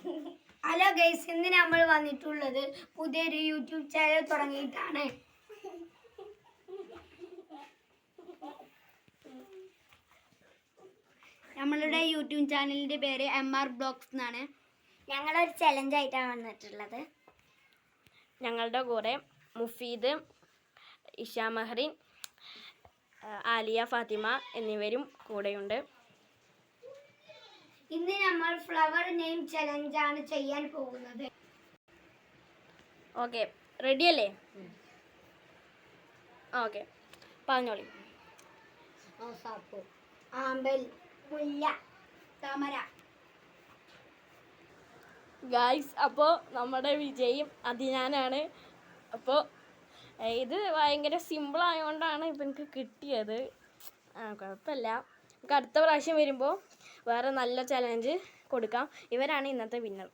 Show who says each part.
Speaker 1: Hello guys, ഇന്ന് നമ്മൾ വന്നിട്ടുള്ളത് പുതിയൊരു യൂട്യൂബ് ചാനൽ തുടങ്ങിയിട്ടാണ്. നമ്മളുടെ യൂട്യൂബ് ചാനലിന്റെ പേര് MR ബ്ലോഗ്സ് എന്നാണ്.
Speaker 2: ഞങ്ങളൊരു ചലഞ്ച് ആയിട്ടാണ് വന്നിട്ടുള്ളത്.
Speaker 3: ഞങ്ങളുടെ കൂടെ മുഫീദ്, ഇഷ മഹ്റിൻ, ആലിയ ഫാത്തിമ എന്നിവരും കൂടെയുണ്ട്.
Speaker 1: ഇന്ന് നമ്മൾ ഫ്ലവർ നെയിം ചലഞ്ച് ആണ് ചെയ്യാൻ പോകുന്നത്.
Speaker 3: ഓക്കെ, റെഡിയല്ലേ? ഓക്കെ, പറഞ്ഞോളി.
Speaker 1: റോസാപ്പൂ, ആമ്പൽ, മുല്ല, താമര.
Speaker 3: ഗായ്സ്, അപ്പോൾ നമ്മുടെ വിജയം അതിനാനാണ്. അപ്പോൾ ഇത് ഭയങ്കര സിമ്പിൾ ആയതുകൊണ്ടാണ് ഇപ്പം എനിക്ക് കിട്ടിയത്. കുഴപ്പമില്ല, നമുക്ക് അടുത്ത പ്രാവശ്യം വരുമ്പോൾ വേറെ നല്ല ചലഞ്ച് കൊടുക്കാം. ഇവരാണ് ഇന്നത്തെ വിന്നർ.